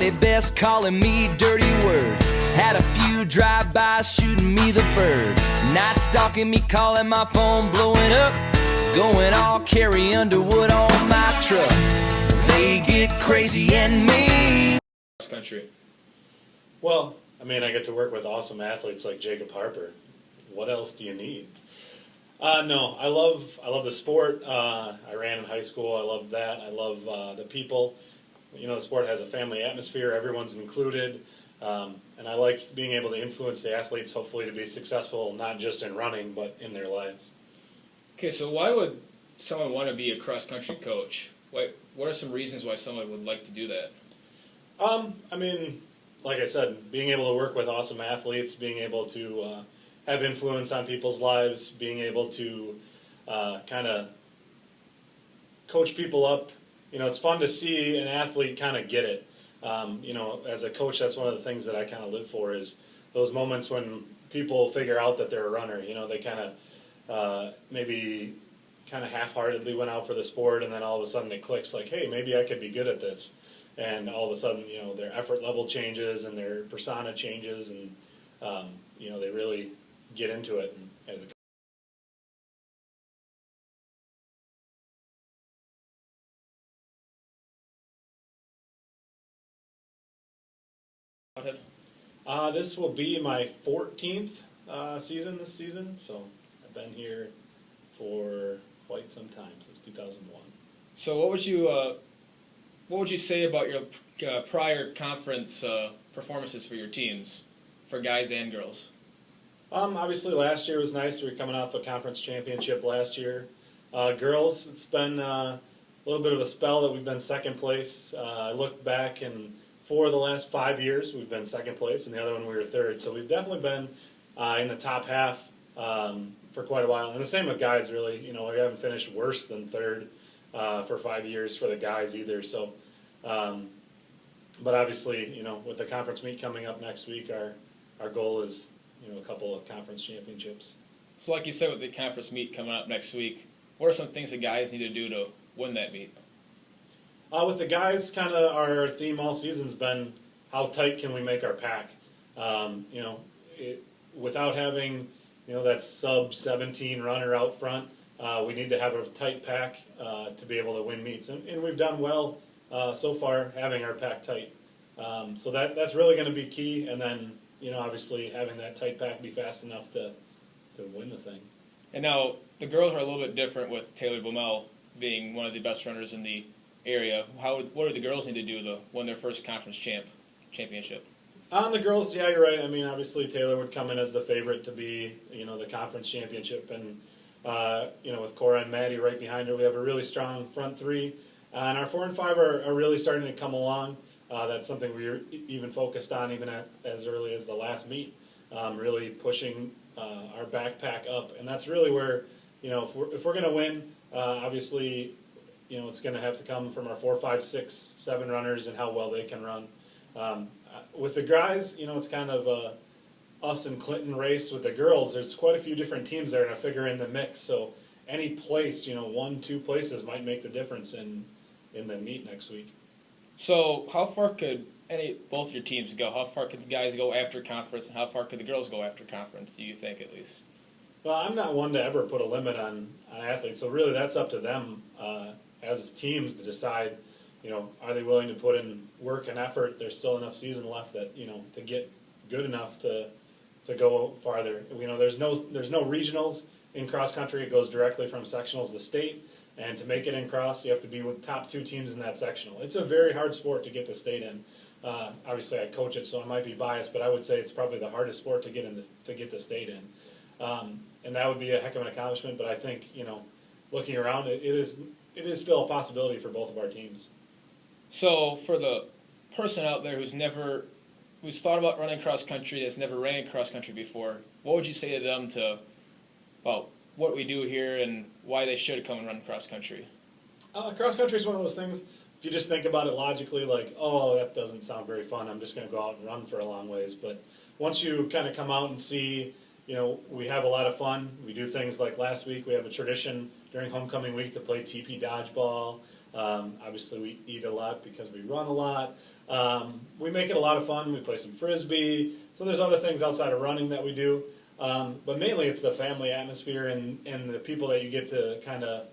Sunday best calling me dirty words. Had a few drive-bys shooting me the bird. Night stalking me, calling my phone, blowing up. Going all Carrie Underwood on my truck. They get crazy and mean. Country. Well, I mean, I get to work with awesome athletes like Jakob. What else do you need? No, I love the sport. I ran in high school. I love that. I love the people. You know, the sport has a family atmosphere. Everyone's included. And I like being able to influence the athletes, hopefully to be successful, not just in running, but in their lives. Okay, so why would someone want to be a cross-country coach? What are some reasons why someone would like to do that? I mean, like I said, being able to work with awesome athletes, being able to have influence on people's lives, being able to kind of coach people up. You know, it's fun to see an athlete kind of get it. You know, as a coach, that's one of the things that I kind of live for is those moments when people figure out that they're a runner. You know, they kind of maybe kind of half-heartedly went out for the sport, and then all of a sudden it clicks like, hey, maybe I could be good at this. And all of a sudden, you know, their effort level changes and their persona changes, and you know, they really get into it. And as a Brodhead? This will be my 14th season this season, so I've been here for quite some time, since 2001. So what would you say about your prior conference performances for your teams, for guys and girls? Obviously last year was nice. We were coming off a conference championship last year. Girls, it's been a little bit of a spell that we've been second place. I looked back, and 4 of the last 5 years we've been second place, and the other one we were third. So we've definitely been in the top half for quite a while. And the same with guys, really. You know, we haven't finished worse than third for 5 years for the guys either. So, but obviously, you know, with the conference meet coming up next week, our goal is, you know, a couple of conference championships. So like you said, with the conference meet coming up next week, what are some things that guys need to do to win that meet? With the guys, kind of our theme all season's been how tight can we make our pack. You know, without having, you know, that sub-17 runner out front, we need to have a tight pack to be able to win meets. And we've done well so far having our pack tight. So that's really going to be key. And then, you know, obviously having that tight pack be fast enough to win the thing. And now the girls are a little bit different with Taylor Blumel being one of the best runners in the area. What do the girls need to do to win their first conference championship? On the girls, yeah, you're right. I mean, obviously Taylor would come in as the favorite to be, you know, the conference championship, and you know, with Cora and Maddie right behind her, we have a really strong front three, and our 4 and 5 are really starting to come along. That's something we were even focused on even as early as the last meet, really pushing our backpack up, and that's really where, you know, if we're going to win, obviously, you know, it's going to have to come from our 4, 5, 6, 7 runners and how well they can run. With the guys, you know, it's kind of a us and Clinton race. With the girls, there's quite a few different teams that are going to figure in the mix. So any place, you know, 1, 2 places might make the difference in the meet next week. So how far could both your teams go? How far could the guys go after conference, and how far could the girls go after conference, do you think, at least? Well, I'm not one to ever put a limit on athletes, so really that's up to them as teams to decide, you know, are they willing to put in work and effort? There's still enough season left that, you know, to get good enough to go farther. You know, there's no regionals in cross country. It goes directly from sectionals to state, and to make it in cross, you have to be with top 2 teams in that sectional. It's a very hard sport to get the state in. Obviously, I coach it, so I might be biased, but I would say it's probably the hardest sport to get the state in, and that would be a heck of an accomplishment. But I think, you know, looking around, it is still a possibility for both of our teams. So for the person out there who's thought about running cross country, that's never ran cross country before, what would you say to them about what we do here and why they should come and run cross country? Cross country is one of those things, if you just think about it logically, like, oh, that doesn't sound very fun, I'm just going to go out and run for a long ways. But once you kind of come out and see, you know, we have a lot of fun. We do things like last week, we have a tradition during homecoming week to play TP dodgeball. Obviously, we eat a lot because we run a lot. We make it a lot of fun. We play some frisbee. So there's other things outside of running that we do. But mainly it's the family atmosphere and the people that you get to kind of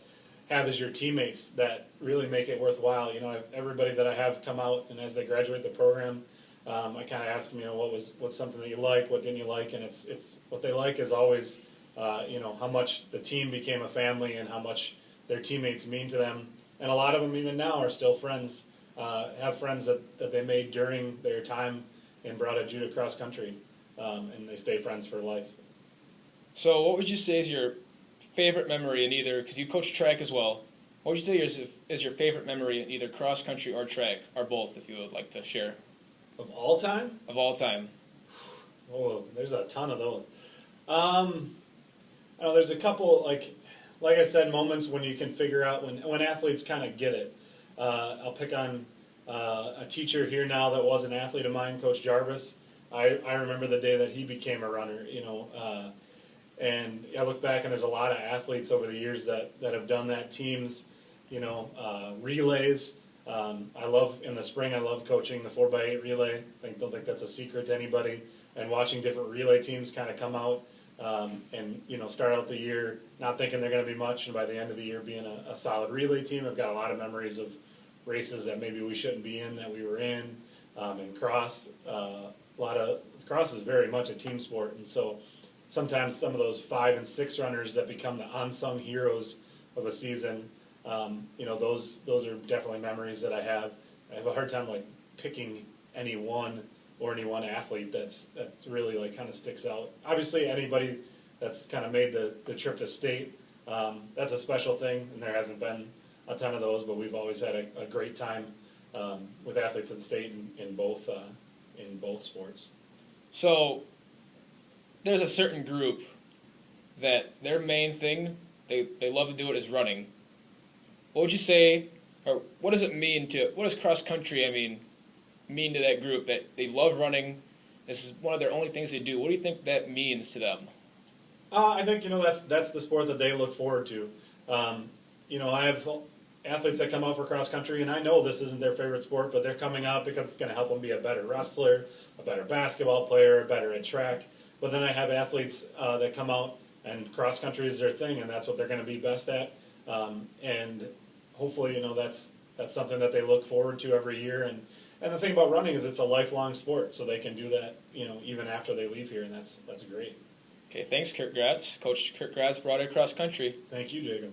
have as your teammates that really make it worthwhile. Everybody that I have come out, and as they graduate the program, I kind of ask them, what's something that you like, what didn't you like, and it's what they like is always, how much the team became a family and how much their teammates mean to them. And a lot of them even now are still friends, have friends that they made during their time in Brodhead Judo cross country, and they stay friends for life. So what would you say is your favorite memory in either, because you coach track as well, what would you say is your favorite memory in either cross country or track, or both, if you would like to share? Of all time? Of all time. Oh, there's a ton of those. There's a couple, like I said, moments when you can figure out when athletes kind of get it. I'll pick on a teacher here now that was an athlete of mine, Coach Jarvis. I remember the day that he became a runner, and I look back and there's a lot of athletes over the years that have done that. Teams, relays. In the spring, I love coaching the 4x8 relay. I don't think that's a secret to anybody. And watching different relay teams kind of come out and start out the year not thinking they're going to be much, and by the end of the year being a solid relay team. I've got a lot of memories of races that maybe we shouldn't be in that we were in. And cross, cross is very much a team sport, and so sometimes some of those 5 and 6 runners that become the unsung heroes of a season, those are definitely memories that I have. I have a hard time picking any one athlete that really kind of sticks out. Obviously, anybody that's kind of made the trip to state, that's a special thing, and there hasn't been a ton of those, but we've always had a great time with athletes at the state in both sports. So there's a certain group that their main thing, they love to do it, is running. What would you say, or what does it mean what does cross country, mean to that group, that they love running, this is one of their only things they do? What do you think that means to them? I think, that's the sport that they look forward to. I have athletes that come out for cross country, and I know this isn't their favorite sport, but they're coming out because it's going to help them be a better wrestler, a better basketball player, better at track. But then I have athletes that come out and cross country is their thing, and that's what they're going to be best at. And hopefully, that's something that they look forward to every year. And the thing about running is it's a lifelong sport, so they can do that, even after they leave here, and that's great. Okay, thanks, Kurt Gratz. Coach Kurt Gratz, Brodhead Cross Country. Thank you, Jacob.